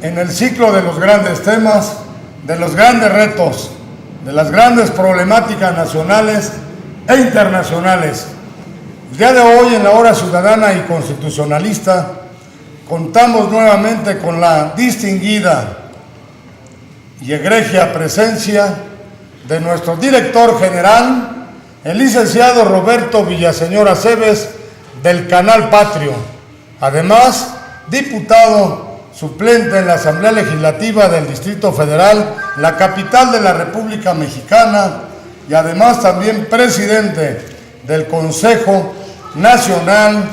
en el ciclo de los grandes temas, de los grandes retos, de las grandes problemáticas nacionales e internacionales. El día de hoy, en la hora ciudadana y constitucionalista, contamos nuevamente con la distinguida y egregia presencia de nuestro director general, el licenciado Roberto Villaseñor Aceves, del Canal Patrio, además diputado suplente en la Asamblea Legislativa del Distrito Federal, la capital de la República Mexicana, y además también presidente del Consejo Nacional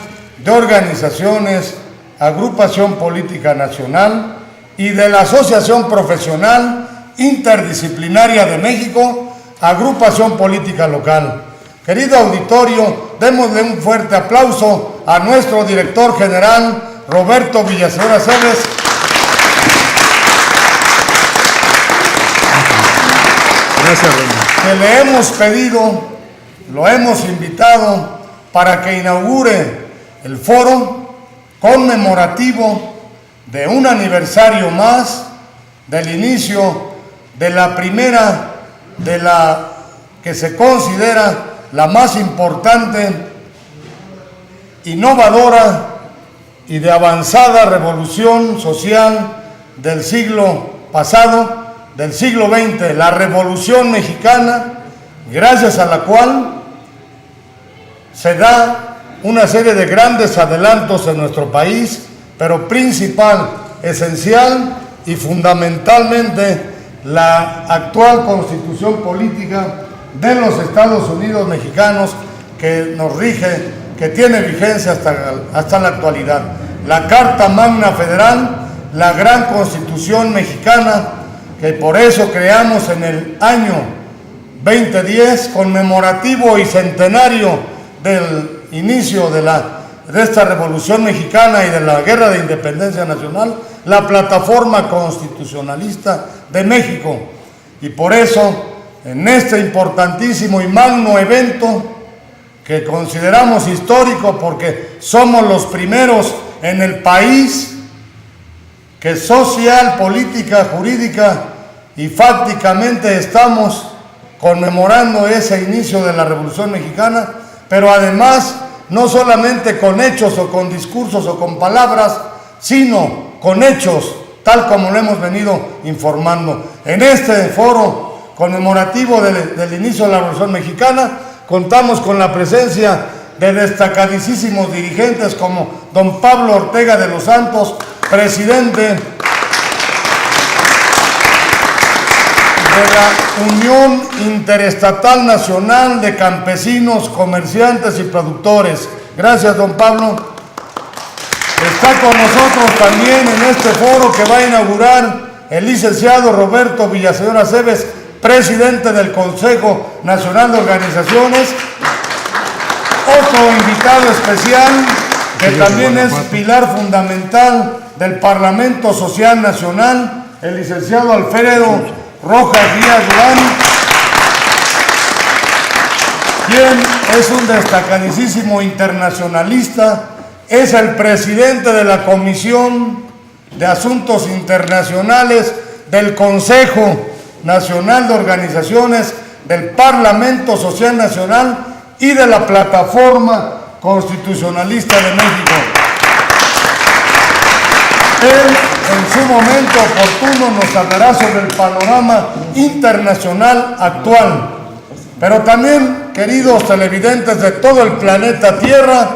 de Organizaciones, Agrupación Política Nacional y de la Asociación Profesional Interdisciplinaria de México, Agrupación Política Local. Querido auditorio, démosle un fuerte aplauso a nuestro director general, Roberto Villaseñor Aceves. Gracias, René. Que le hemos pedido, lo hemos invitado para que inaugure el foro conmemorativo de un aniversario más del inicio de la primera, de la que se considera la más importante, innovadora y de avanzada revolución social del siglo pasado, del siglo XX, la Revolución Mexicana, gracias a la cual se da una serie de grandes adelantos en nuestro país, pero principal, esencial y fundamentalmente la actual Constitución Política de los Estados Unidos mexicanos, que nos rige, que tiene vigencia hasta la actualidad. La Carta Magna Federal, la gran Constitución mexicana, que por eso creamos en el año 2010, conmemorativo y centenario del inicio de esta Revolución Mexicana y de la Guerra de Independencia Nacional, la Plataforma Constitucionalista de México. Y por eso, en este importantísimo y magno evento, que consideramos histórico porque somos los primeros en el país que social, política, jurídica y fácticamente estamos conmemorando ese inicio de la Revolución Mexicana, pero además no solamente con hechos o con discursos o con palabras, sino con hechos, tal como lo hemos venido informando. En este foro conmemorativo del inicio de la Revolución Mexicana, contamos con la presencia de destacadísimos dirigentes como don Pablo Ortega de los Santos, presidente de la Unión Interestatal Nacional de Campesinos, Comerciantes y Productores. Gracias, don Pablo. Está con nosotros también en este foro que va a inaugurar el licenciado Roberto Villaseñor Aceves, presidente del Consejo Nacional de Organizaciones. Otro invitado especial que también es pilar fundamental del Parlamento Social Nacional, el licenciado Alfredo Rojas Díaz Durán, quien es un destacadísimo internacionalista, es el presidente de la Comisión de Asuntos Internacionales del Consejo Nacional de Organizaciones, del Parlamento Social Nacional y de la Plataforma Constitucionalista de México. Él, en su momento oportuno, nos hablará sobre el panorama internacional actual. Pero también, queridos televidentes de todo el planeta Tierra,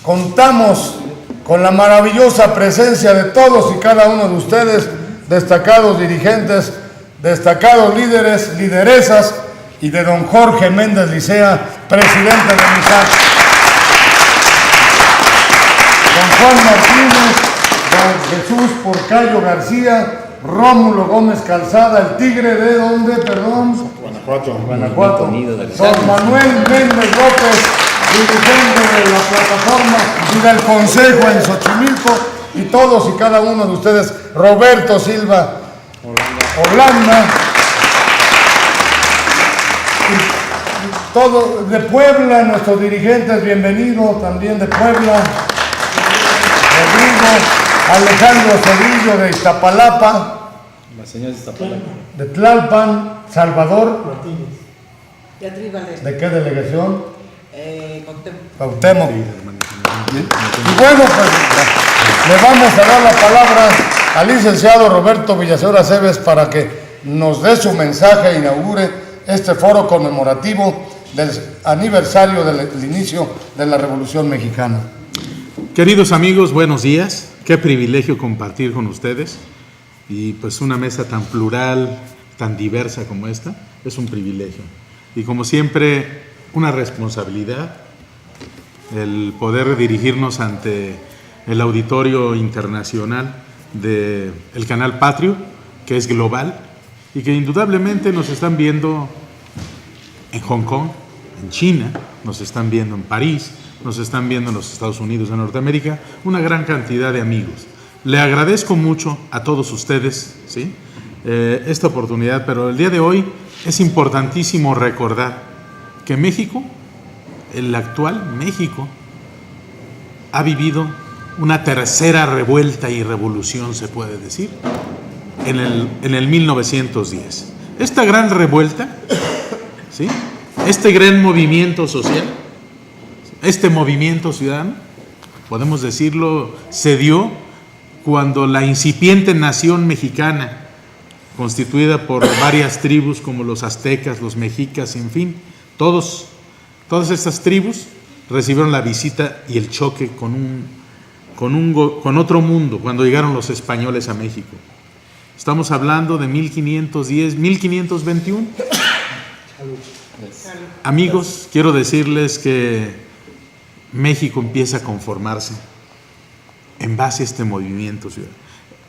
contamos con la maravillosa presencia de todos y cada uno de ustedes, destacados dirigentes, destacados líderes, lideresas, y de don Jorge Méndez Licea, presidente de MISAC, don Juan Martínez, don Jesús Porcayo García, Rómulo Gómez Calzada, el Tigre de ¿dónde? Perdón. Guanajuato. Don Manuel Méndez López, dirigente de la plataforma y del Consejo en Xochimilco, y todos y cada uno de ustedes, Roberto Silva Holanda, todo de Puebla, nuestros dirigentes, bienvenidos también de Puebla, Rodrigo, Alejandro Cedillo de Iztapalapa, La señora de Iztapalapa. de Tlalpan, Salvador, Martínez. Beatriz Valdés. ¿de qué delegación? Cuauhtémoc. Cuauhtémoc. Sí, hermano. Y bueno, pues le vamos a dar la palabra al licenciado Roberto Villaseñor Aceves para que nos dé su mensaje e inaugure este foro conmemorativo del aniversario del inicio de la Revolución Mexicana. Queridos amigos, buenos días. Qué privilegio compartir con ustedes. Y pues una mesa tan plural, tan diversa como esta, es un privilegio. Y como siempre, una responsabilidad el poder dirigirnos ante el auditorio internacional del Canal Patrio, que es global y que indudablemente nos están viendo en Hong Kong, en China, nos están viendo en París, nos están viendo en los Estados Unidos de Norteamérica, una gran cantidad de amigos. Le agradezco mucho a todos ustedes, ¿sí? Esta oportunidad, pero el día de hoy es importantísimo recordar que México, el actual México, ha vivido una tercera revuelta y revolución, se puede decir, en el 1910. Esta gran revuelta, ¿sí? Este gran movimiento social, este movimiento ciudadano, podemos decirlo, se dio cuando la incipiente nación mexicana, constituida por varias tribus como los aztecas, los mexicas, en fin, todas estas tribus recibieron la visita y el choque con otro mundo cuando llegaron los españoles a México. Estamos hablando de 1510, 1521. Amigos, quiero decirles que México empieza a conformarse en base a este movimiento ciudadano.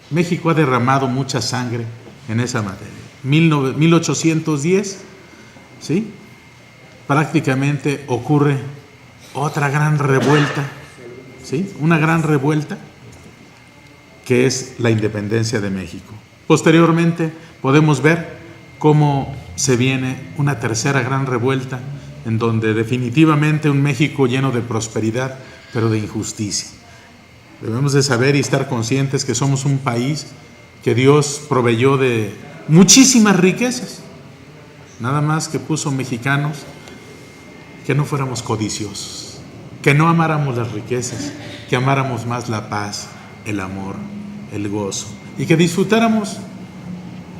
México ha derramado mucha sangre en esa materia. 1810, ¿sí? Prácticamente ocurre otra gran revuelta, ¿sí? Una gran revuelta que es la independencia de México. Posteriormente podemos ver cómo se viene una tercera gran revuelta en donde definitivamente un México lleno de prosperidad, pero de injusticia. Debemos de saber y estar conscientes que somos un país que Dios proveyó de muchísimas riquezas, nada más que puso mexicanos que no fuéramos codiciosos, que no amáramos las riquezas, que amáramos más la paz, el amor, el gozo, y que disfrutáramos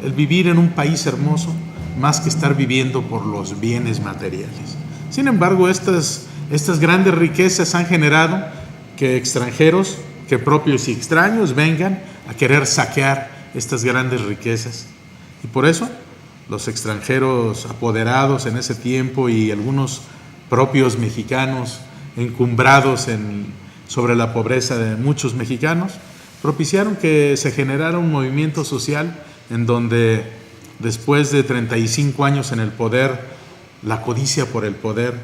el vivir en un país hermoso más que estar viviendo por los bienes materiales. Sin embargo, estas grandes riquezas han generado que extranjeros, que propios y extraños vengan a querer saquear estas grandes riquezas. Y por eso los extranjeros apoderados en ese tiempo y algunos propios mexicanos encumbrados sobre la pobreza de muchos mexicanos, propiciaron que se generara un movimiento social en donde después de 35 años en el poder, la codicia por el poder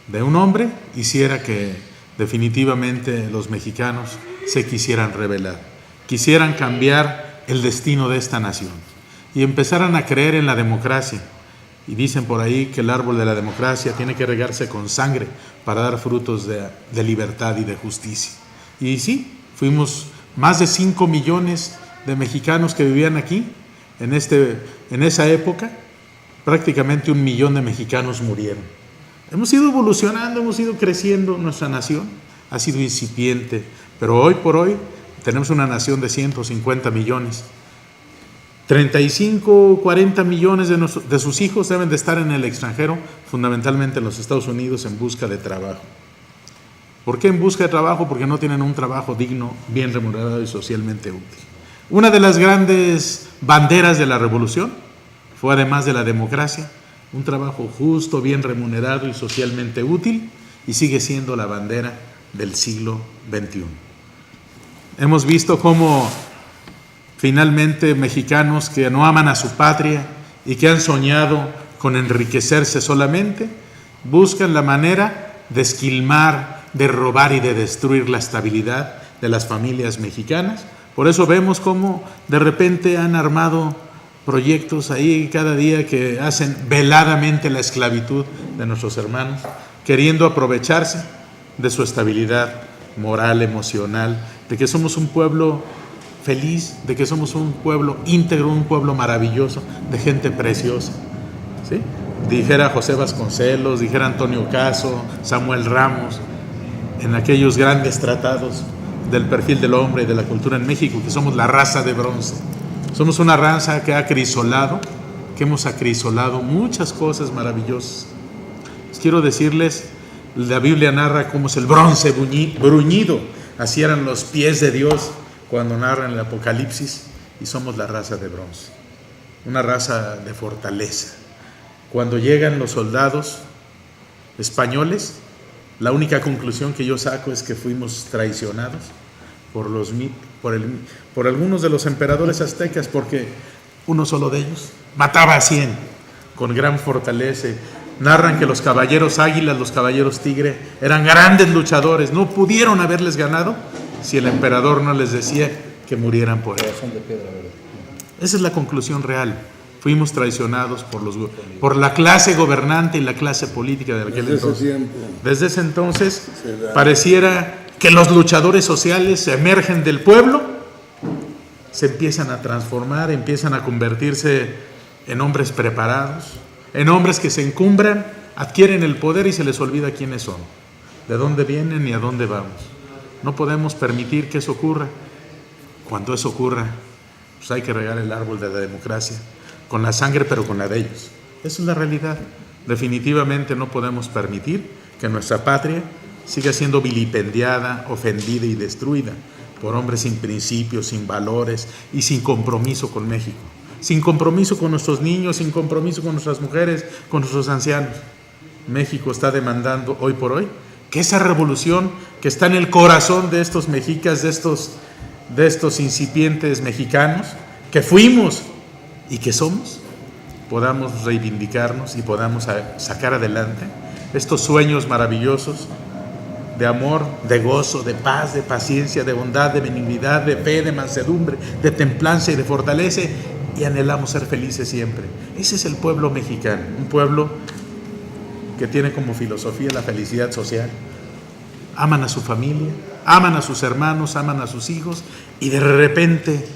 de un hombre hiciera que definitivamente los mexicanos se quisieran rebelar, quisieran cambiar el destino de esta nación y empezaran a creer en la democracia. Y dicen por ahí que el árbol de la democracia tiene que regarse con sangre para dar frutos de libertad y de justicia. Y sí, fuimos más de 5 millones de mexicanos que vivían aquí. En esa época, prácticamente 1 millón de mexicanos murieron. Hemos ido evolucionando, hemos ido creciendo, nuestra nación ha sido incipiente, pero hoy por hoy tenemos una nación de 150 millones. 35, 40 millones de sus hijos deben de estar en el extranjero, fundamentalmente en los Estados Unidos, en busca de trabajo. ¿Por qué en busca de trabajo? Porque no tienen un trabajo digno, bien remunerado y socialmente útil. Una de las grandes banderas de la revolución fue, además de la democracia, un trabajo justo, bien remunerado y socialmente útil, y sigue siendo la bandera del siglo XXI. Hemos visto cómo finalmente mexicanos que no aman a su patria y que han soñado con enriquecerse solamente, buscan la manera de esquilmar, de robar y de destruir la estabilidad de las familias mexicanas. Por eso vemos cómo de repente han armado proyectos ahí cada día que hacen veladamente la esclavitud de nuestros hermanos, queriendo aprovecharse de su estabilidad moral, emocional, de que somos un pueblo feliz de que somos un pueblo íntegro, un pueblo maravilloso, de gente preciosa, ¿sí? Dijera José Vasconcelos, dijera Antonio Caso, Samuel Ramos, en aquellos grandes tratados del perfil del hombre y de la cultura en México, que somos la raza de bronce. Somos una raza que ha acrisolado, que hemos acrisolado muchas cosas maravillosas. Quiero decirles, la Biblia narra cómo es el bronce bruñido, así eran los pies de Dios cuando narran el Apocalipsis, y somos la raza de bronce, una raza de fortaleza. Cuando llegan los soldados españoles, la única conclusión que yo saco es que fuimos traicionados por algunos de los emperadores aztecas, porque uno solo de ellos mataba a 100 con gran fortaleza. Narran que los caballeros águilas, los caballeros tigre, eran grandes luchadores, no pudieron haberles ganado si el emperador no les decía que murieran por él. Esa es la conclusión real. Fuimos traicionados por la clase gobernante y la clase política de aquel entonces. Desde ese entonces pareciera que los luchadores sociales emergen del pueblo, se empiezan a transformar, empiezan a convertirse en hombres preparados, en hombres que se encumbran, adquieren el poder y se les olvida quiénes son, de dónde vienen y a dónde vamos. No podemos permitir que eso ocurra. Cuando eso ocurra, pues hay que regar el árbol de la democracia, con la sangre, pero con la de ellos. Esa es la realidad. Definitivamente no podemos permitir que nuestra patria siga siendo vilipendiada, ofendida y destruida por hombres sin principios, sin valores y sin compromiso con México. Sin compromiso con nuestros niños, sin compromiso con nuestras mujeres, con nuestros ancianos. México está demandando hoy por hoy que esa revolución que está en el corazón de estos mexicas, de estos incipientes mexicanos, que fuimos y que somos, podamos reivindicarnos y podamos sacar adelante estos sueños maravillosos de amor, de gozo, de paz, de paciencia, de bondad, de benignidad, de fe, de mansedumbre, de templanza y de fortaleza, y anhelamos ser felices siempre. Ese es el pueblo mexicano, un pueblo que tiene como filosofía la felicidad social. Aman a su familia, aman a sus hermanos, aman a sus hijos, y de repente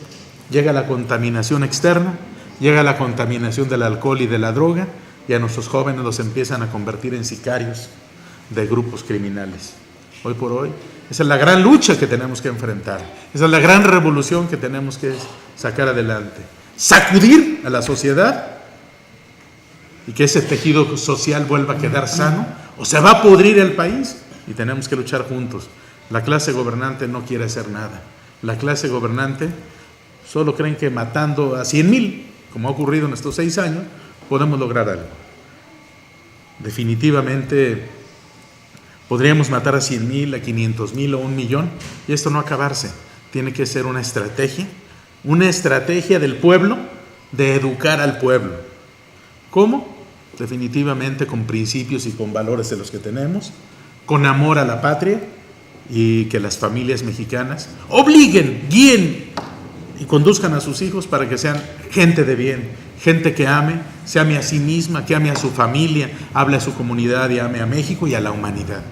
llega la contaminación externa, llega la contaminación del alcohol y de la droga, y a nuestros jóvenes los empiezan a convertir en sicarios de grupos criminales. Hoy por hoy, esa es la gran lucha que tenemos que enfrentar, esa es la gran revolución que tenemos que sacar adelante. Sacudir a la sociedad y que ese tejido social vuelva a quedar sano, o se va a pudrir el país, y tenemos que luchar juntos. La clase gobernante no quiere hacer nada. La clase gobernante solo creen que matando a 100,000, como ha ocurrido en estos 6 años, podemos lograr algo. Definitivamente podríamos matar a 100,000, a 500,000 o 1,000,000, y esto no acabarse. Tiene que ser una estrategia del pueblo, de educar al pueblo. ¿Cómo? Definitivamente con principios y con valores de los que tenemos, con amor a la patria, y que las familias mexicanas obliguen, guíen y conduzcan a sus hijos para que sean gente de bien, gente que ame, se ame a sí misma, que ame a su familia, hable a su comunidad y ame a México y a la humanidad.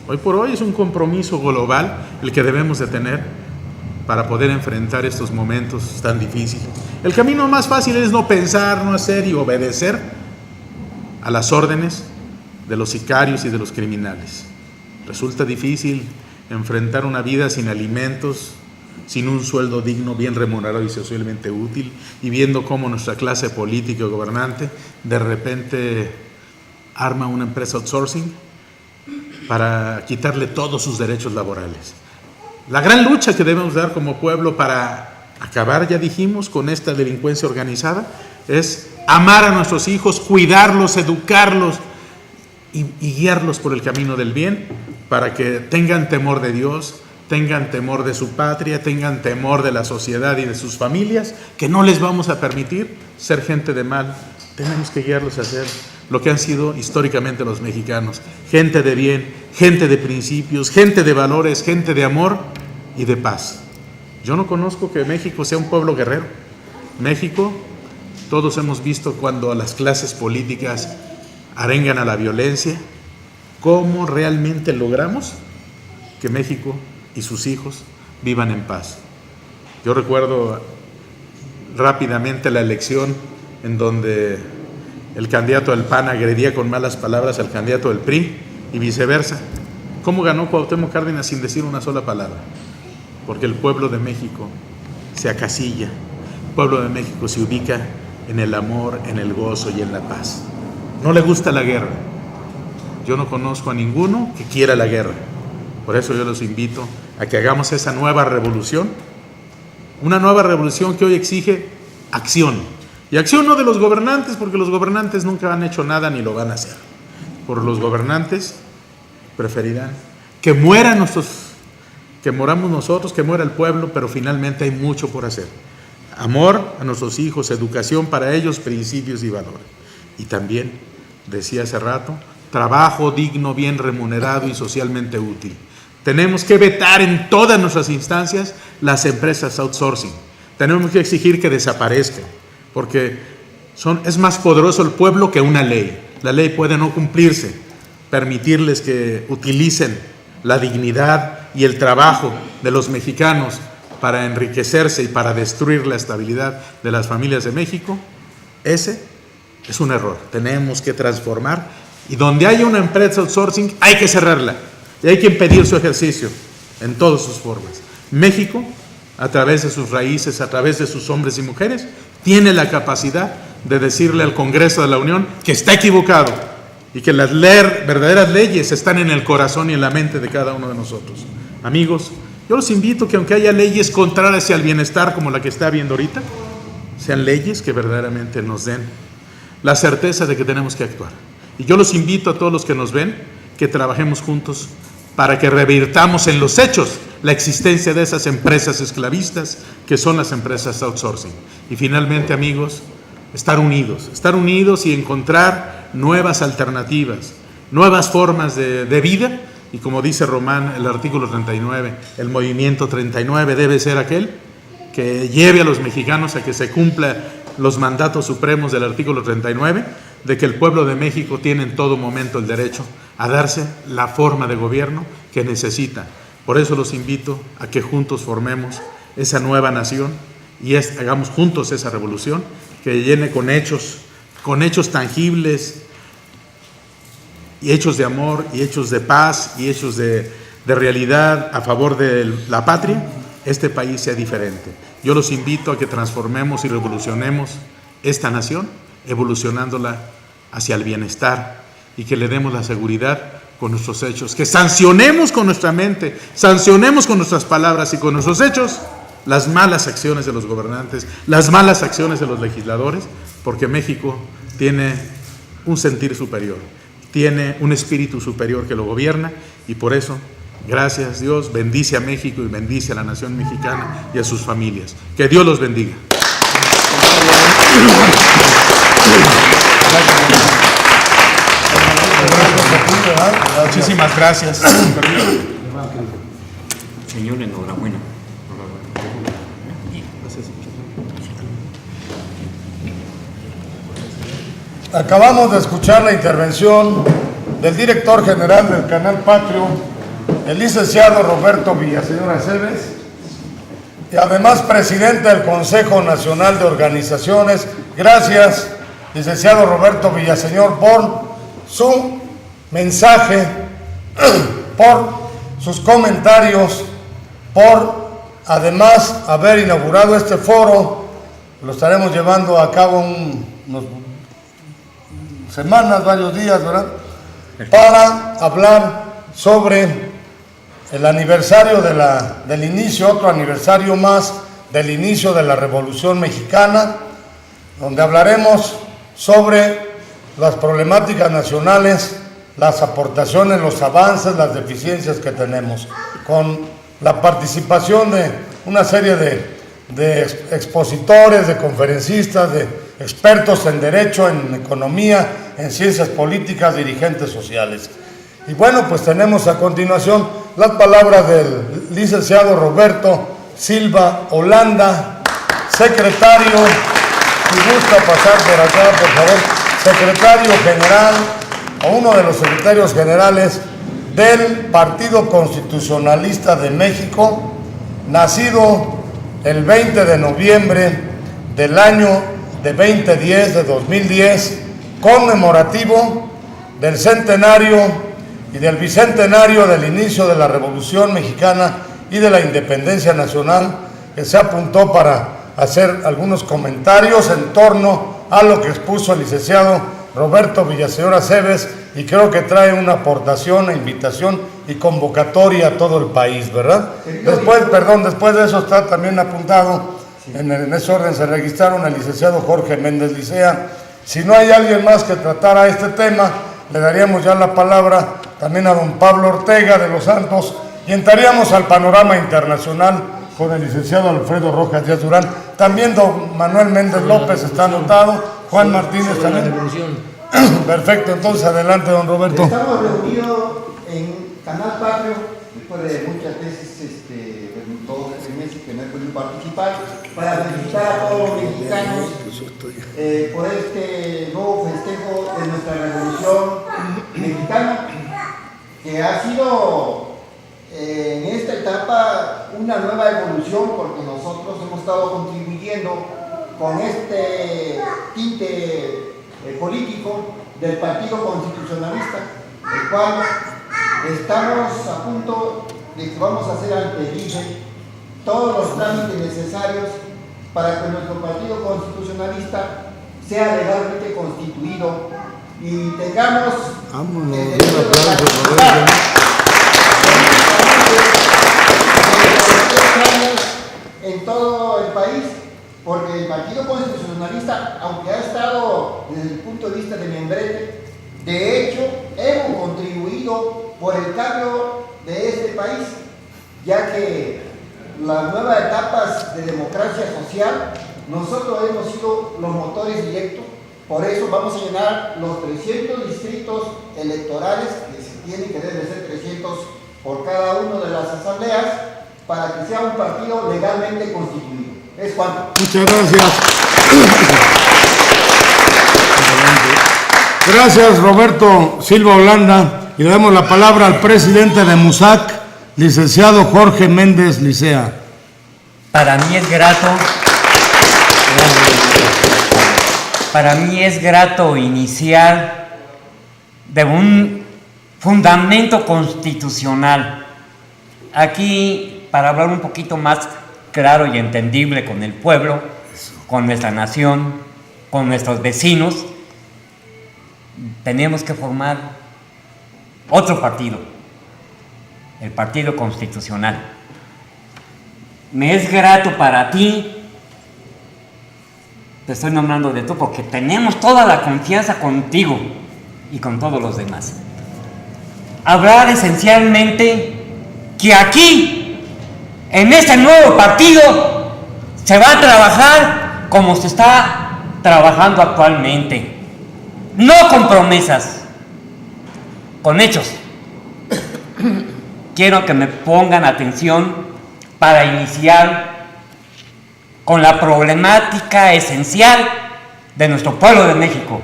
Hoy por hoy es un compromiso global el que debemos de tener para poder enfrentar estos momentos tan difíciles. El camino más fácil es no pensar, no hacer y obedecer a las órdenes de los sicarios y de los criminales. Resulta difícil enfrentar una vida sin alimentos, sin un sueldo digno, bien remunerado y socialmente útil, y viendo cómo nuestra clase política y gobernante de repente arma una empresa outsourcing para quitarle todos sus derechos laborales. La gran lucha que debemos dar como pueblo para acabar, ya dijimos, con esta delincuencia organizada es amar a nuestros hijos, cuidarlos, educarlos y guiarlos por el camino del bien, para que tengan temor de Dios, tengan temor de su patria, tengan temor de la sociedad y de sus familias, que no les vamos a permitir ser gente de mal. Tenemos que guiarlos a ser lo que han sido históricamente los mexicanos: gente de bien, gente de principios, gente de valores, gente de amor y de paz. Yo no conozco que México sea un pueblo guerrero. México, todos hemos visto cuando las clases políticas arengan a la violencia, cómo realmente logramos que México y sus hijos vivan en paz. Yo recuerdo rápidamente la elección en donde el candidato del PAN agredía con malas palabras al candidato del PRI y viceversa. ¿Cómo ganó Cuauhtémoc Cárdenas sin decir una sola palabra? Porque el pueblo de México se acasilla, el pueblo de México se ubica en el amor, en el gozo y en la paz. No le gusta la guerra. Yo no conozco a ninguno que quiera la guerra. Por eso yo los invito a que hagamos esa nueva revolución, una nueva revolución que hoy exige acción. Y acción no de los gobernantes, porque los gobernantes nunca han hecho nada ni lo van a hacer. Por los gobernantes preferirán que mueran que moramos nosotros, que muera el pueblo, pero finalmente hay mucho por hacer. Amor a nuestros hijos, educación para ellos, principios y valores. Y también, decía hace rato, trabajo digno, bien remunerado y socialmente útil. Tenemos que vetar en todas nuestras instancias las empresas outsourcing. Tenemos que exigir que desaparezcan, porque es más poderoso el pueblo que una ley. La ley puede no cumplirse, permitirles que utilicen la dignidad y el trabajo de los mexicanos para enriquecerse y para destruir la estabilidad de las familias de México. Ese es un error. Tenemos que transformar, y donde haya una empresa outsourcing hay que cerrarla y hay que impedir su ejercicio en todas sus formas. México, a través de sus raíces, a través de sus hombres y mujeres, tiene la capacidad de decirle al Congreso de la Unión que está equivocado y que las verdaderas leyes están en el corazón y en la mente de cada uno de nosotros. Amigos, yo los invito que aunque haya leyes contrarias al bienestar como la que está habiendo ahorita, sean leyes que verdaderamente nos den la certeza de que tenemos que actuar. Y yo los invito a todos los que nos ven que trabajemos juntos para que revirtamos en los hechos la existencia de esas empresas esclavistas que son las empresas outsourcing. Y finalmente, amigos, estar unidos y encontrar nuevas alternativas, nuevas formas de vida. Y como dice Román, el artículo 39, el movimiento 39 debe ser aquel que lleve a los mexicanos a que se cumpla los mandatos supremos del artículo 39, de que el pueblo de México tiene en todo momento el derecho a darse la forma de gobierno que necesita. Por eso los invito a que juntos formemos esa nueva nación y hagamos juntos esa revolución que llene con hechos tangibles y hechos de amor y hechos de paz y hechos de realidad a favor de la patria, este país sea diferente. Yo los invito a que transformemos y revolucionemos esta nación, evolucionándola hacia el bienestar y que le demos la seguridad con nuestros hechos, que sancionemos con nuestra mente, sancionemos con nuestras palabras y con nuestros hechos las malas acciones de los gobernantes, las malas acciones de los legisladores, porque México tiene un sentir superior, tiene un espíritu superior que lo gobierna y por eso, gracias Dios, bendice a México y bendice a la nación mexicana y a sus familias. Que Dios los bendiga. Muchísimas gracias. Señor, enhorabuena. Acabamos de escuchar la intervención del director general del Canal Patrio, el licenciado Roberto Villaseñor Aceves, y además presidente del Consejo Nacional de Organizaciones. Gracias, licenciado Roberto Villaseñor, por su mensaje, por sus comentarios, por además haber inaugurado este foro. Lo estaremos llevando a cabo unas semanas, varios días, ¿verdad?, para hablar sobre el aniversario del inicio, otro aniversario más del inicio de la Revolución Mexicana, donde hablaremos sobre las problemáticas nacionales, las aportaciones, los avances, las deficiencias que tenemos, con la participación de una serie de expositores, de conferencistas, de expertos en derecho, en economía, en ciencias políticas, dirigentes sociales. Y bueno, pues tenemos a continuación las palabras del licenciado Roberto Silva Holanda, secretario, si gusta pasar por acá, por favor, secretario general, o uno de los secretarios generales del Partido Constitucionalista de México, nacido el 20 de noviembre del año de 2010, conmemorativo del centenario y del bicentenario del inicio de la Revolución Mexicana y de la Independencia Nacional, que se apuntó para hacer algunos comentarios en torno a lo que expuso el licenciado Roberto Villaseñor Aceves, y creo que trae una aportación, invitación y convocatoria a todo el país, ¿verdad? Después de eso está también apuntado, en ese orden se registraron el licenciado Jorge Méndez Licea. Si no hay alguien más que tratara este tema, le daríamos ya la palabra también a don Pablo Ortega de los Santos y entraríamos al panorama internacional con el licenciado Alfredo Rojas Díaz Durán. También don Manuel Méndez López está anotado, Juan Martínez también. Perfecto, entonces adelante don Roberto. Estamos reunidos en Canal Patrio, después de muchas veces, todos los meses que no he podido participar, para felicitar a todos los mexicanos por este nuevo festejo de nuestra Revolución Mexicana, que ha sido en esta etapa una nueva evolución, porque nosotros hemos estado contribuyendo con este tinte político del Partido Constitucionalista, el cual estamos a punto de que vamos a hacer ante el IFE todos los trámites necesarios para que nuestro Partido Constitucionalista sea legalmente constituido y tengamos el derecho de participar en todo el país, porque el Partido Constitucionalista, aunque ha estado desde el punto de vista de membrete, de hecho hemos contribuido por el cambio de este país, ya que las nuevas etapas de democracia social, nosotros hemos sido los motores directos. Por eso vamos a llenar los 300 distritos electorales, que se tienen que deben ser 300 por cada una de las asambleas, para que sea un partido legalmente constituido. Es cuanto. Muchas gracias. Gracias Roberto Silva Holanda, y le damos la palabra al presidente de MUSAC, licenciado Jorge Méndez Licea. Para mí es grato iniciar de un fundamento constitucional. Aquí, para hablar un poquito más claro y entendible con el pueblo, con nuestra nación, con nuestros vecinos, tenemos que formar otro partido, el Partido Constitucional. Me es grato para ti, te estoy nombrando de tú, porque tenemos toda la confianza contigo y con todos los demás. Hablar esencialmente que aquí, en este nuevo partido, se va a trabajar como se está trabajando actualmente. No con promesas, con hechos. Quiero que me pongan atención para iniciar con la problemática esencial de nuestro pueblo de México.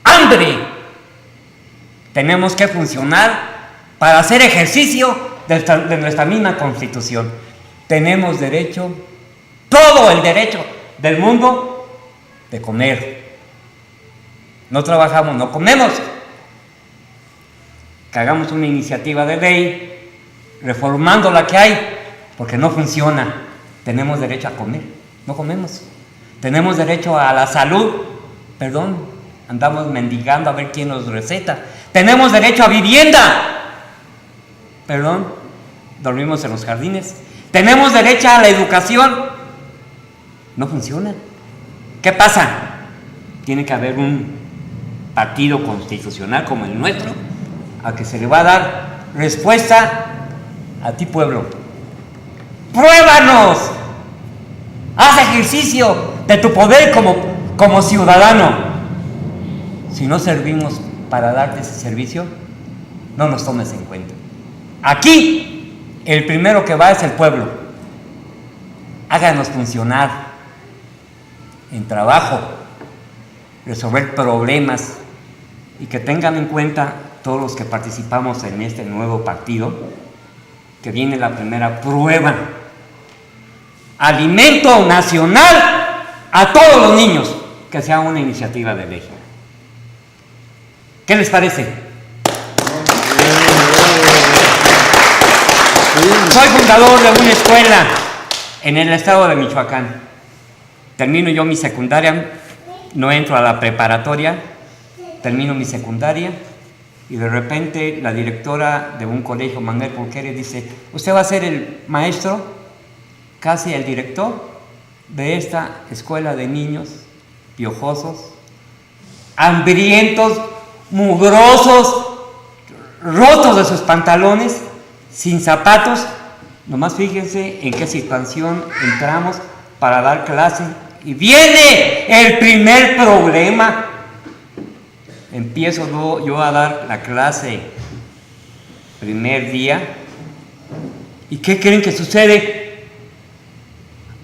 ¡Hambre! Tenemos que funcionar para hacer ejercicio de nuestra misma Constitución. Tenemos derecho, todo el derecho del mundo, de comer. No trabajamos, no comemos. Que hagamos una iniciativa de ley reformando la que hay, porque no funciona. Tenemos derecho a comer, no comemos. Tenemos derecho a la salud, perdón, andamos mendigando a ver quién nos receta. Tenemos derecho a vivienda, perdón, dormimos en los jardines. Tenemos derecho a la educación, no funciona. ¿Qué pasa? Tiene que haber un partido constitucional como el nuestro, a que se le va a dar respuesta a ti, pueblo. ¡Pruébanos! Haz ejercicio de tu poder como ciudadano. Si no servimos para darte ese servicio, no nos tomes en cuenta. Aquí, el primero que va es el pueblo. Háganos funcionar en trabajo, resolver problemas, y que tengan en cuenta todos los que participamos en este nuevo partido, que viene la primera prueba. alimento nacional a todos los niños, que sea una iniciativa de ley. ¿Qué les parece? Soy fundador de una escuela en el estado de Michoacán. Termino yo mi secundaria, no entro a la preparatoria, termino mi secundaria y de repente la directora de un colegio, Manuel Pulqueri, dice: usted va a ser el maestro, casi el director de esta escuela de niños piojosos, hambrientos, mugrosos, rotos de sus pantalones, sin zapatos. Nomás fíjense en qué situación entramos para dar clase. Y viene el primer problema. Empiezo yo a dar la clase primer día. ¿Y qué creen que sucede?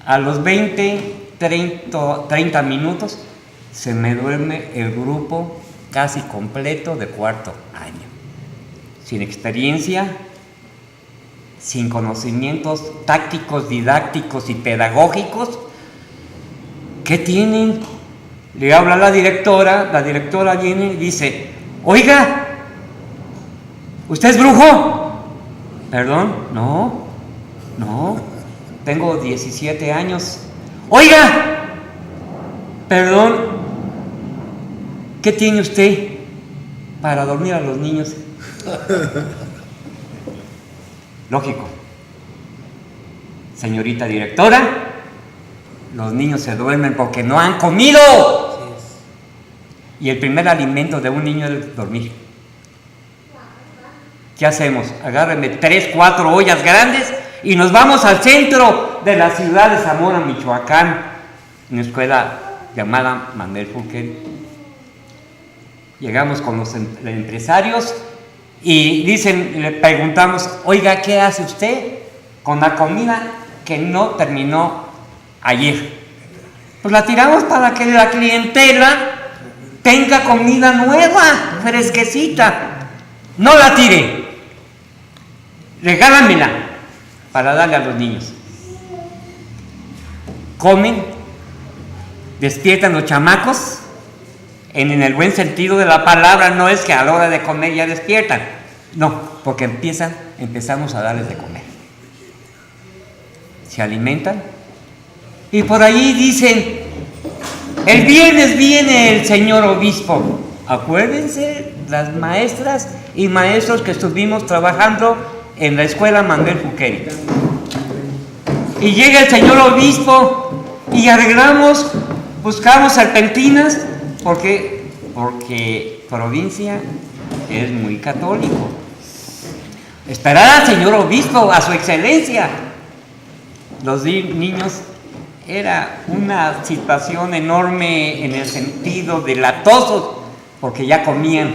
A los 30 minutos se me duerme el grupo casi completo de cuarto año. Sin experiencia, sin conocimientos tácticos, didácticos y pedagógicos. ¿Qué tienen? Le habla la directora viene y dice: oiga, ¿usted es brujo? Perdón, no, tengo 17 años. Oiga, perdón, ¿qué tiene usted para dormir a los niños? Lógico. Señorita directora, los niños se duermen porque no han comido. Y el primer alimento de un niño es dormir. ¿Qué hacemos? Agárrenme 3, 4 ollas grandes y nos vamos al centro de la ciudad de Zamora, Michoacán, una escuela llamada Manuel Pulqueri. Llegamos con los empresarios y le preguntamos: oiga, ¿qué hace usted con la comida que no terminó ayer? Pues la tiramos para que la clientela tenga comida nueva, fresquecita. No la tire, regálamela para darle a los niños. Comen, despiertan los chamacos, en el buen sentido de la palabra. No es que a la hora de comer ya despiertan, no, porque empezamos a darles de comer. Se alimentan y por ahí dicen: el viernes viene el señor obispo. Acuérdense, las maestras y maestros que estuvimos trabajando en la escuela Manuel Pulqueri. Y llega el señor obispo y buscamos serpentinas, porque provincia es muy católico. Esperar al señor obispo, a su excelencia. Los niños, era una situación enorme en el sentido de latosos, porque ya comían.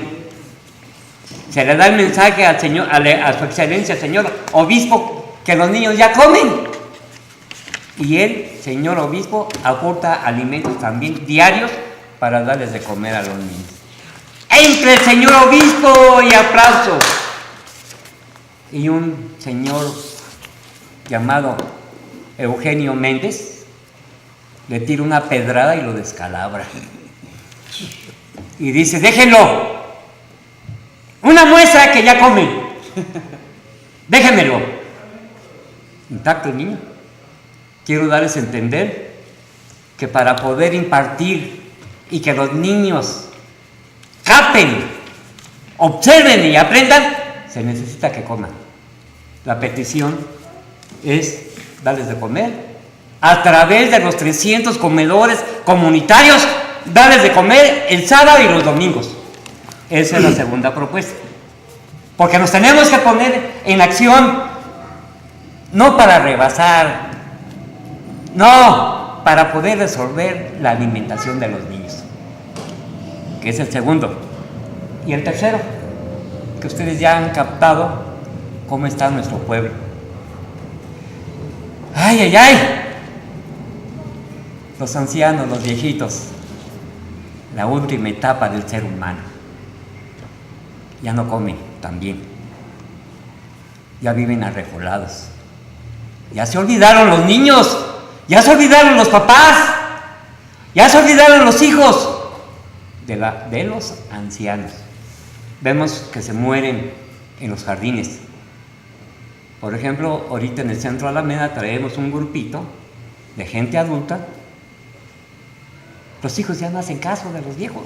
Se le da el mensaje al señor, a su excelencia, señor obispo, que los niños ya comen. Y el señor obispo aporta alimentos también diarios para darles de comer a los niños. Entre el señor obispo y aplausos. Y un señor llamado Eugenio Méndez le tira una pedrada y lo descalabra. Y dice: déjenlo, una muestra que ya comen, déjenmelo. Intacto el niño. Quiero darles a entender que para poder impartir y que los niños capten, observen y aprendan, se necesita que coman. La petición es darles de comer a través de los 300 comedores comunitarios, darles de comer el sábado y los domingos. Esa es la segunda propuesta. Porque nos tenemos que poner en acción, no para rebasar, no, para poder resolver la alimentación de los niños, que es el segundo. Y el tercero, que ustedes ya han captado cómo está nuestro pueblo. ¡Ay, ay, ay! Los ancianos, los viejitos, la última etapa del ser humano, ya no comen tan bien, ya viven arrejolados, ya se olvidaron los niños, Ya se olvidaron los papás, ya se olvidaron los hijos de los ancianos. Vemos que se mueren en los jardines. Por ejemplo, ahorita en el centro de Alameda traemos un grupito de gente adulta. Los hijos ya no hacen caso de los viejos.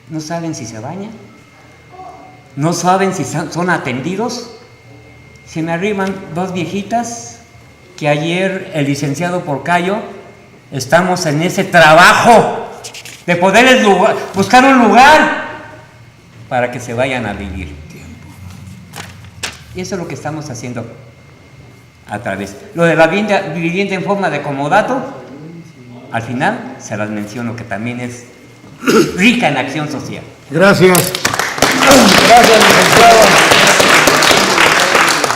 No saben si se bañan, no saben si son atendidos. Se me arriban dos viejitas que ayer el licenciado Porcayo estamos en ese trabajo de poderles buscar un lugar para que se vayan a vivir. Y eso es lo que estamos haciendo a través. Lo de la vivienda en forma de comodato, al final se las menciono que también es rica en acción social. Gracias. Gracias, licenciado.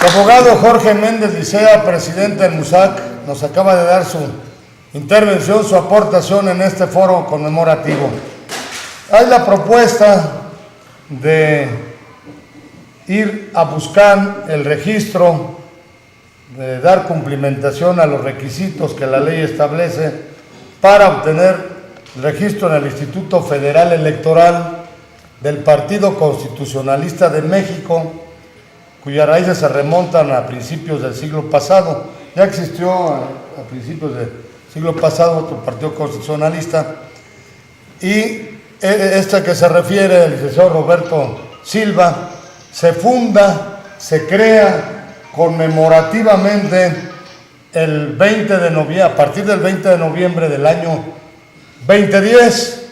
El abogado Jorge Méndez Licea, presidente del MUSAC, nos acaba de dar su intervención, su aportación en este foro conmemorativo. Hay la propuesta de ir a buscar el registro, de dar cumplimentación a los requisitos que la ley establece para obtener el registro en el Instituto Federal Electoral del Partido Constitucionalista de México, cuyas raíces se remontan a principios del siglo pasado. Ya existió a principios del siglo pasado otro partido constitucionalista, y este que se refiere al licenciado Roberto Silva se funda, se crea conmemorativamente el 20 de noviembre, a partir del 20 de noviembre del año 2010.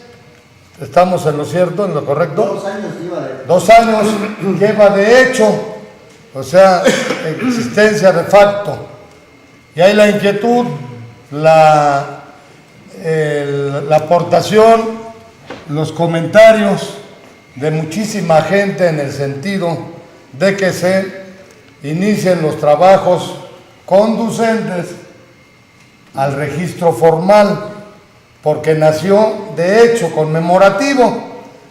¿Estamos en lo cierto, en lo correcto? 2 años lleva de... 2 años lleva de hecho, o sea, existencia de facto. Y hay la inquietud, la aportación, los comentarios de muchísima gente en el sentido de que se inicien los trabajos conducentes al registro formal, porque nació de hecho conmemorativo.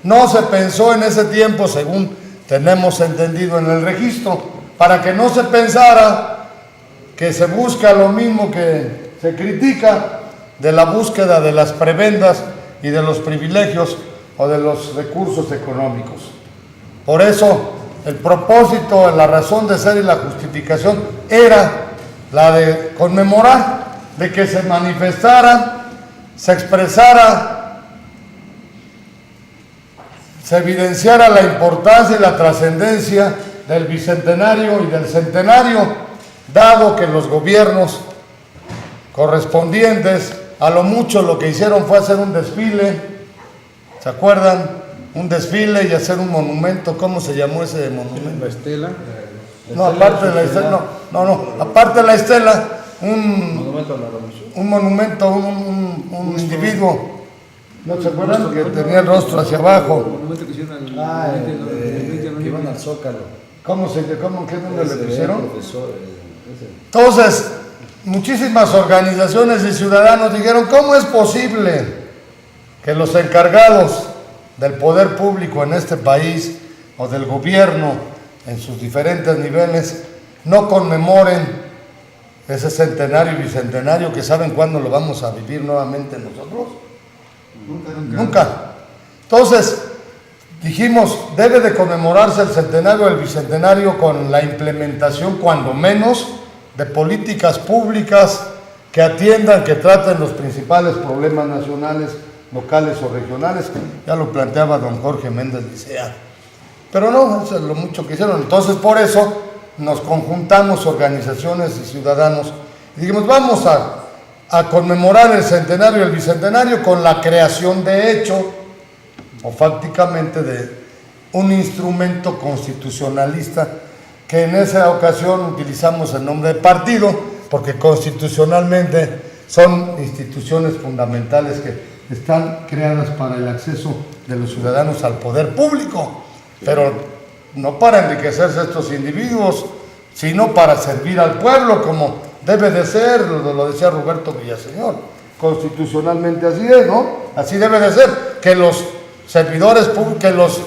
No se pensó en ese tiempo, según tenemos entendido, en el registro, para que no se pensara que se busca lo mismo que se critica de la búsqueda de las prebendas y de los privilegios o de los recursos económicos. Por eso el propósito, la razón de ser y la justificación era la de conmemorar, de que se manifestara, se expresara, se evidenciara la importancia y la trascendencia del bicentenario y del centenario, dado que los gobiernos correspondientes a lo mucho lo que hicieron fue hacer un desfile, ¿se acuerdan? Un desfile y hacer un monumento. ¿Cómo se llamó ese monumento? La estela. No, aparte de la estela, aparte de la estela, Monumento a la Revolución. un monumento, un individuo, ¿no se acuerdan? Que tenía el rostro hacia El abajo. monumento que hicieron al que iban al Zócalo. ¿Qué nombre le pusieron? Profesor, Entonces, muchísimas organizaciones y ciudadanos dijeron, ¿cómo es posible que los encargados del poder público en este país o del gobierno en sus diferentes niveles no conmemoren ese centenario y bicentenario que saben cuándo lo vamos a vivir nuevamente nosotros? Nunca. Entonces, dijimos, debe de conmemorarse el centenario o el bicentenario con la implementación, cuando menos, de políticas públicas que atiendan, que traten los principales problemas nacionales, locales o regionales. Ya lo planteaba don Jorge Méndez Licea. Pero no, eso es lo mucho que hicieron. Entonces, por eso nos conjuntamos organizaciones y ciudadanos y dijimos, vamos a conmemorar el centenario y el bicentenario con la creación de hecho o fácticamente de un instrumento constitucionalista que en esa ocasión utilizamos el nombre de partido, porque constitucionalmente son instituciones fundamentales que están creadas para el acceso de los ciudadanos al poder público, pero no para enriquecerse estos individuos, sino para servir al pueblo, como debe de ser, lo decía Roberto Villaseñor, constitucionalmente así es, ¿no? Así debe de ser, que los servidores públicos,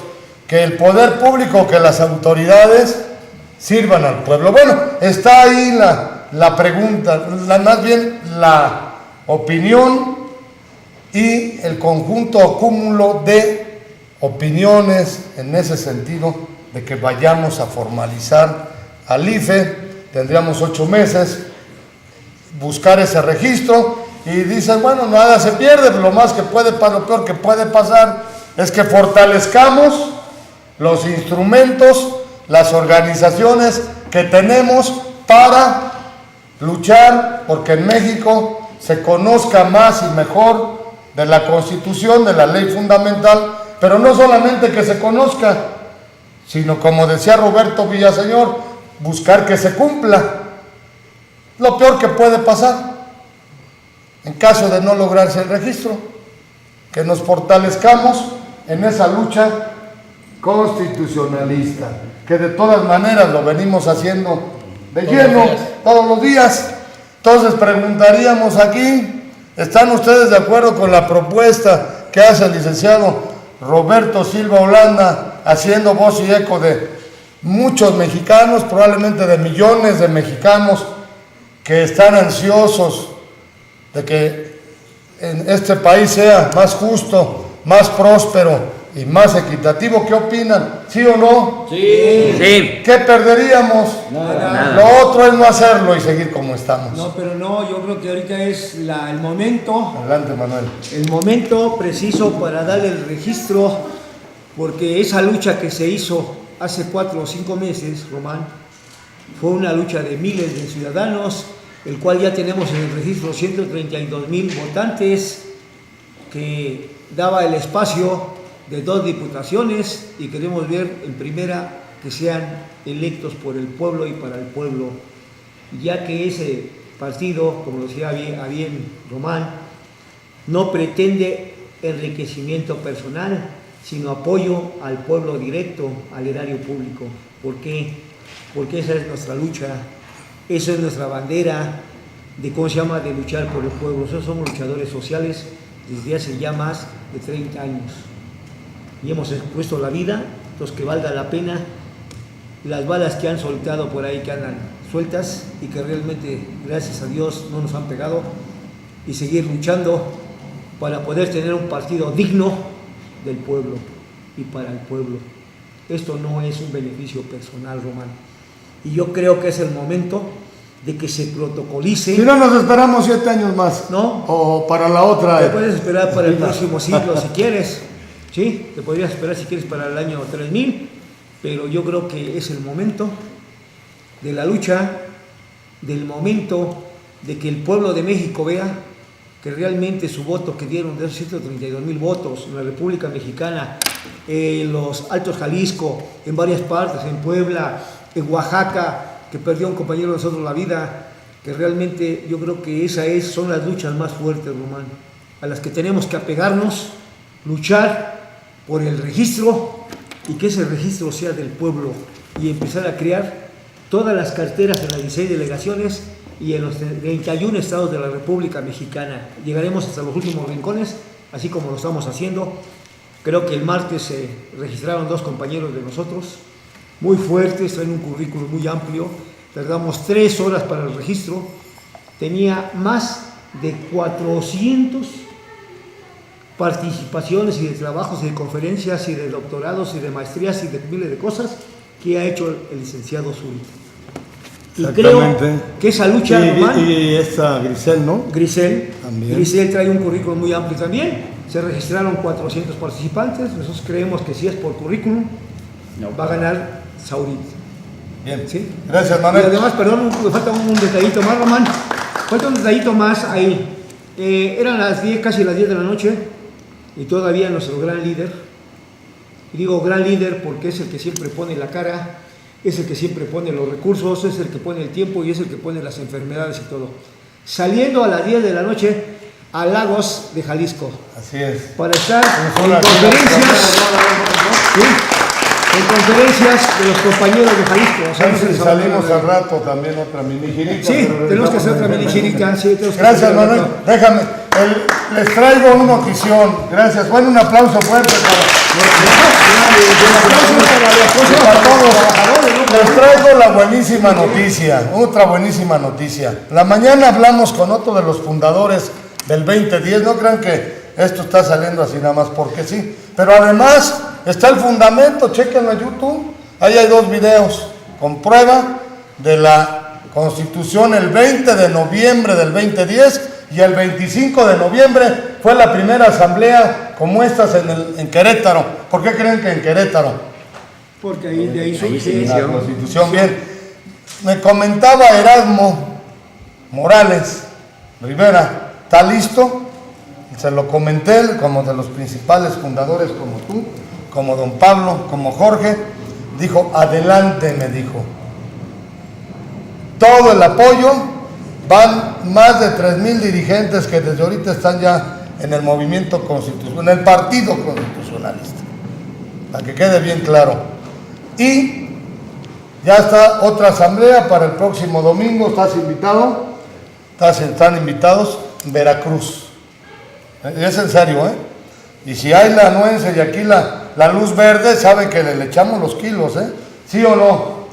que el poder público, que las autoridades sirvan al pueblo. Bueno, está ahí la pregunta, más bien la opinión y el conjunto o cúmulo de opiniones en ese sentido de que vayamos a formalizar al IFE. Tendríamos 8 meses, buscar ese registro y dicen, bueno, nada se pierde, lo más que puede, lo peor que puede pasar es que fortalezcamos los instrumentos, las organizaciones que tenemos para luchar porque en México se conozca más y mejor de la Constitución, de la ley fundamental, pero no solamente que se conozca, sino como decía Roberto Villaseñor, buscar que se cumpla. Lo peor que puede pasar en caso de no lograrse el registro, que nos fortalezcamos en esa lucha constitucionalista, que de todas maneras lo venimos haciendo de lleno todos los días. Entonces preguntaríamos aquí, ¿están ustedes de acuerdo con la propuesta que hace el licenciado Roberto Silva Holanda, haciendo voz y eco de muchos mexicanos, probablemente de millones de mexicanos que están ansiosos de que en este país sea más justo, más próspero y más equitativo? ¿Qué opinan? ¿Sí o no? Sí. Sí. ¿Qué perderíamos? Nada. Lo otro es no hacerlo y seguir como estamos. No, pero no, yo creo que ahorita es el momento. Adelante, Manuel. El momento preciso para darle el registro, porque esa lucha que se hizo hace 4 o 5 meses, Román, fue una lucha de miles de ciudadanos, el cual ya tenemos en el registro 132,000 votantes, que daba el espacio de 2 diputaciones y queremos ver en primera que sean electos por el pueblo y para el pueblo, ya que ese partido, como lo decía bien Román, no pretende enriquecimiento personal, sino apoyo al pueblo directo, al erario público. ¿Por qué? Porque esa es nuestra lucha, esa es nuestra bandera de, ¿cómo se llama?, de luchar por el pueblo. Nosotros somos luchadores sociales desde hace ya más de 30 años y hemos expuesto la vida, entonces que valga la pena las balas que han soltado por ahí, que andan sueltas y que realmente, gracias a Dios, no nos han pegado, y seguir luchando para poder tener un partido digno del pueblo y para el pueblo. Esto no es un beneficio personal, Román, y yo creo que es el momento de que se protocolice. Si no, nos esperamos 7 años más, ¿no? O para la otra. Te puedes esperar para el próximo siglo si quieres, ¿sí? Te podrías esperar si quieres para el año 3000, pero yo creo que es el momento de la lucha, del momento de que el pueblo de México vea que realmente su voto que dieron de esos 132,000 votos en la República Mexicana, en los Altos Jalisco, en varias partes, en Puebla, en Oaxaca, que perdió un compañero de nosotros la vida, que realmente yo creo que son las luchas más fuertes, Román, a las que tenemos que apegarnos, luchar por el registro y que ese registro sea del pueblo y empezar a crear todas las carteras en las 16 delegaciones y en los 31 estados de la República Mexicana. Llegaremos hasta los últimos rincones, así como lo estamos haciendo. Creo que el martes se registraron 2 compañeros de nosotros, muy fuertes, traen un currículum muy amplio. Tardamos 3 horas para el registro. Tenía más de 400 participaciones y de trabajos y de conferencias y de doctorados y de maestrías y de miles de cosas que ha hecho el licenciado Zúñiga. Y creo que esa lucha, Román, y esta Grisel, ¿no? Grisel También. Grisel trae un currículum muy amplio también. Se registraron 400 participantes. Nosotros creemos que si es por currículum, va a ganar Saurit. Bien, ¿Sí? gracias, Y Manuel. además, perdón, me falta un detallito más, Román. Falta un detallito más ahí. Eran las 10, casi las 10 de la noche, y todavía nuestro gran líder, y digo gran líder porque es el que siempre pone la cara, es el que siempre pone los recursos, es el que pone el tiempo y es el que pone las enfermedades y todo. Saliendo a las 10 de la noche a Lagos de Jalisco Así es. para estar en Hola, conferencias, ¿sí? En conferencias de los compañeros de Jalisco. O sea, Vamos no se y les salimos abandona. al rato también otra mini girita. Sí, pero tenemos que hacer regresamos otra en mini el girita, rato. sí, tenemos que Gracias, hacer Manuel. otra. Déjame, les traigo una notición. Gracias. Bueno, un aplauso fuerte para todos. Les traigo la buenísima noticia, otra buenísima noticia. La mañana hablamos con otro de los fundadores del 2010. No crean que esto está saliendo así nada más porque sí. Pero además está el fundamento, chequenlo en YouTube. Ahí hay 2 videos con prueba de la Constitución. El 20 de noviembre del 2010 y el 25 de noviembre fue la primera asamblea como estas en Querétaro. ¿Por qué creen que en Querétaro? Porque ahí de ahí surge La Constitución, bien. Me comentaba Erasmo Morales Rivera, ¿está listo? Se lo comenté, como de los principales fundadores, como tú, como don Pablo, como Jorge. Dijo, adelante, me dijo. Todo el apoyo, van más de 3,000 dirigentes que desde ahorita están ya en el movimiento constitucional, en el partido constitucionalista, para que quede bien claro. Y ya está otra asamblea para el próximo domingo. ¿Estás invitado? Están invitados en Veracruz. Es en serio, ¿eh? Y si hay la anuencia y aquí la luz verde, saben que le echamos los kilos, ¿eh? ¿Sí o no?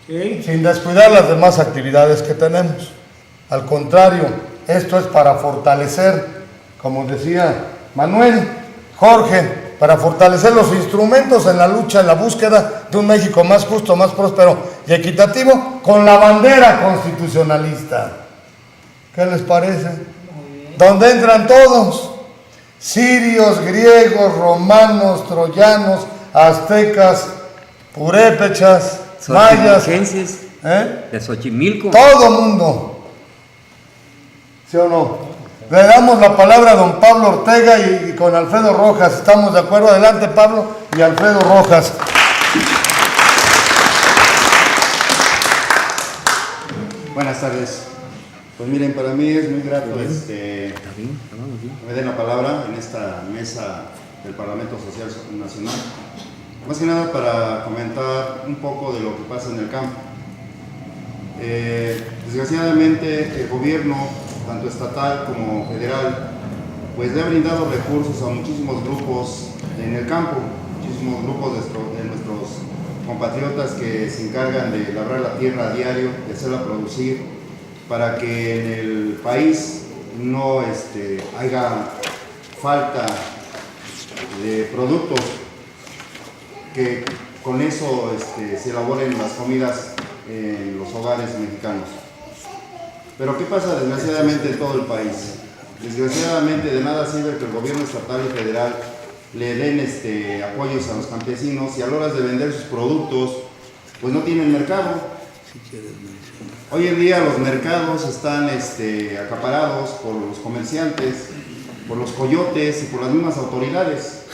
¿sí? Sin descuidar las demás actividades que tenemos. Al contrario, esto es para fortalecer, como decía Manuel, Jorge, para fortalecer los instrumentos en la lucha, en la búsqueda de un México más justo, más próspero y equitativo, con la bandera constitucionalista. ¿Qué les parece? Donde entran todos, sirios, griegos, romanos, troyanos, aztecas, purépechas, mayas, de Xochimilco. todo mundo. ¿Sí o no? Le damos la palabra a don Pablo Ortega y con Alfredo Rojas. ¿Estamos de acuerdo? Adelante, Pablo y Alfredo Rojas. Buenas tardes. Pues miren, para mí es muy grato que me den la palabra en esta mesa del Parlamento Social Nacional. Más que nada para comentar un poco de lo que pasa en el campo. Desgraciadamente el gobierno, tanto estatal como federal, pues le ha brindado recursos a muchísimos grupos en el campo, muchísimos grupos de nuestros compatriotas que se encargan de labrar la tierra a diario, de hacerla producir, para que en el país no haya falta de productos, que con eso se elaboren las comidas en los hogares mexicanos. Pero ¿qué pasa desgraciadamente en todo el país? Desgraciadamente de nada sirve que el gobierno estatal y federal le den apoyos a los campesinos y a la hora de vender sus productos pues no tienen mercado. Hoy en día los mercados están acaparados por los comerciantes, por los coyotes y por las mismas autoridades.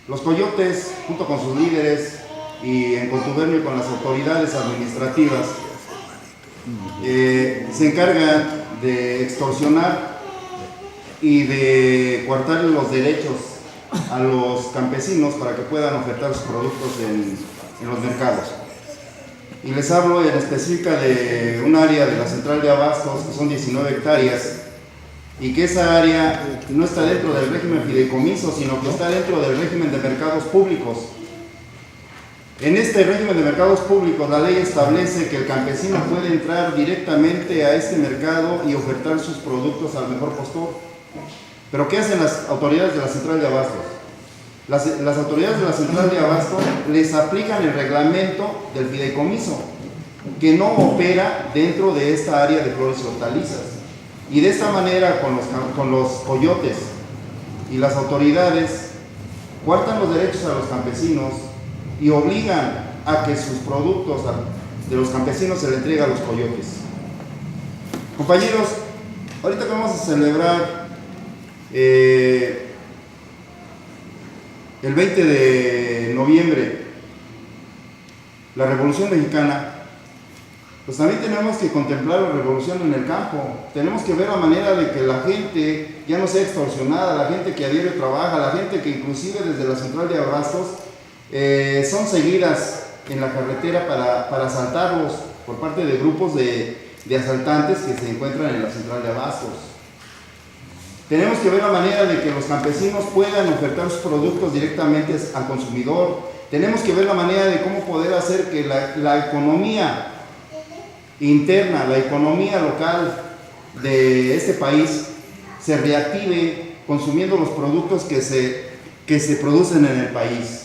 Los coyotes, junto con sus líderes y en contubernio con las autoridades administrativas, se encargan de extorsionar y de coartarle los derechos a los campesinos para que puedan ofertar sus productos en los mercados. Y les hablo en específica de un área de la central de abastos que son 19 hectáreas y que esa área no está dentro del régimen fideicomiso, sino que está dentro del régimen de mercados públicos. En este régimen de mercados públicos la ley establece que el campesino puede entrar directamente a este mercado y ofertar sus productos al mejor postor. Pero ¿qué hacen las autoridades de la central de abastos? Las autoridades de la central de abasto les aplican el reglamento del fideicomiso, que no opera dentro de esta área de flores y hortalizas. Y de esta manera, con los coyotes y las autoridades, coartan los derechos a los campesinos y obligan a que sus productos de los campesinos se le entreguen a los coyotes. Compañeros, ahorita que vamos a celebrar el 20 de noviembre, la Revolución Mexicana, pues también tenemos que contemplar la revolución en el campo. Tenemos que ver la manera de que la gente ya no sea extorsionada, la gente que a diario trabaja, la gente que inclusive desde la central de abastos son seguidas en la carretera para asaltarlos por parte de grupos de asaltantes que se encuentran en la central de abastos. Tenemos que ver la manera de que los campesinos puedan ofertar sus productos directamente al consumidor. Tenemos que ver la manera de cómo poder hacer que la economía interna, la economía local de este país se reactive consumiendo los productos que se producen en el país.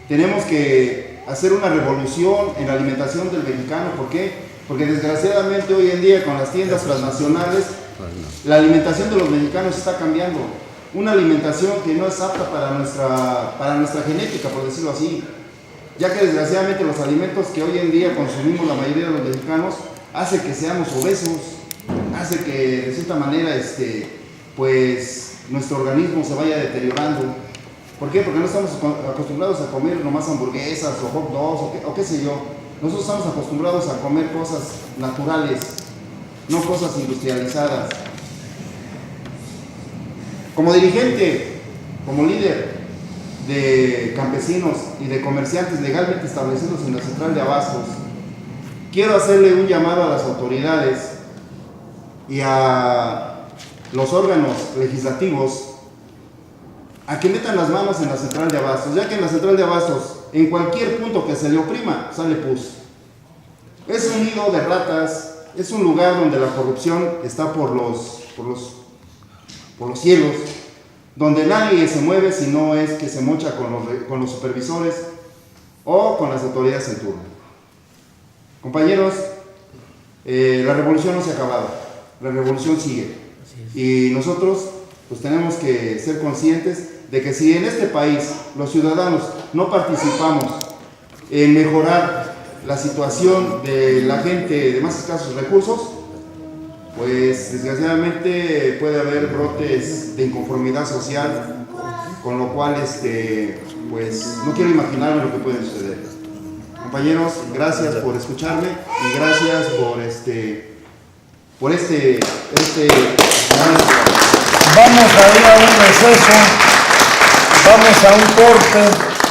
Tenemos que hacer una revolución en la alimentación del mexicano. ¿Por qué? Porque desgraciadamente hoy en día con las tiendas transnacionales la alimentación de los mexicanos está cambiando. Una alimentación que no es apta para nuestra genética, por decirlo así, ya que desgraciadamente los alimentos que hoy en día consumimos la mayoría de los mexicanos hace que seamos obesos, hace que de cierta manera pues nuestro organismo se vaya deteriorando. ¿Por qué? Porque no estamos acostumbrados a comer nomás hamburguesas o hot dogs o qué sé yo. Nosotros estamos acostumbrados a comer cosas naturales, no cosas industrializadas. Como dirigente, como líder de campesinos y de comerciantes legalmente establecidos en la central de abastos, quiero hacerle un llamado a las autoridades y a los órganos legislativos a que metan las manos en la central de abastos, ya que en la central de abastos, en cualquier punto que se le oprima, sale pus. Es un nido de ratas, es un lugar donde la corrupción está por los cielos, donde nadie se mueve si no es que se mocha con los supervisores o con las autoridades en turno. Compañeros, la revolución no se ha acabado, la revolución sigue. Y nosotros pues tenemos que ser conscientes de que si en este país los ciudadanos no participamos en mejorar la situación de la gente de más escasos recursos, pues desgraciadamente puede haber brotes de inconformidad social, con lo cual pues no quiero imaginarme lo que puede suceder. Compañeros, gracias por escucharme y gracias por Vamos a ir a un receso, vamos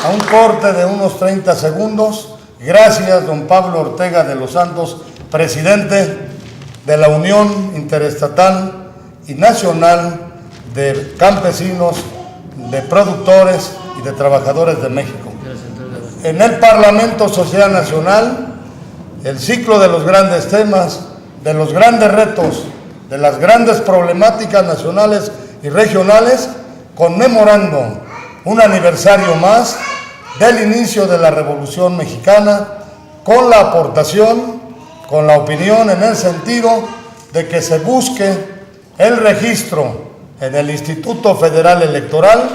a un corte de unos 30 segundos. Gracias, don Pablo Ortega de los Santos, presidente de la Unión Interestatal y Nacional de Campesinos, de Productores y de Trabajadores de México. En el Parlamento Social Nacional, el ciclo de los grandes temas, de los grandes retos, de las grandes problemáticas nacionales y regionales, conmemorando un aniversario más del inicio de la Revolución Mexicana, con la aportación, con la opinión en el sentido de que se busque el registro en el Instituto Federal Electoral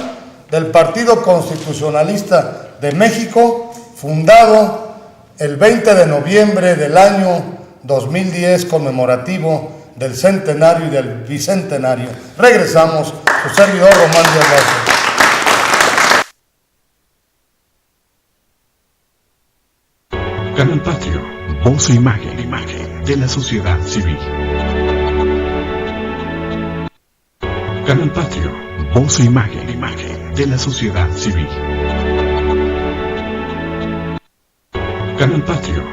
del Partido Constitucionalista de México, fundado el 20 de noviembre del año 2010, conmemorativo del centenario y del bicentenario. Regresamos, su servidor Román Díaz Lazo. Canal Patrio, voz e imagen de la sociedad civil. Canal Patrio, voz e imagen de la sociedad civil. Canal Patrio.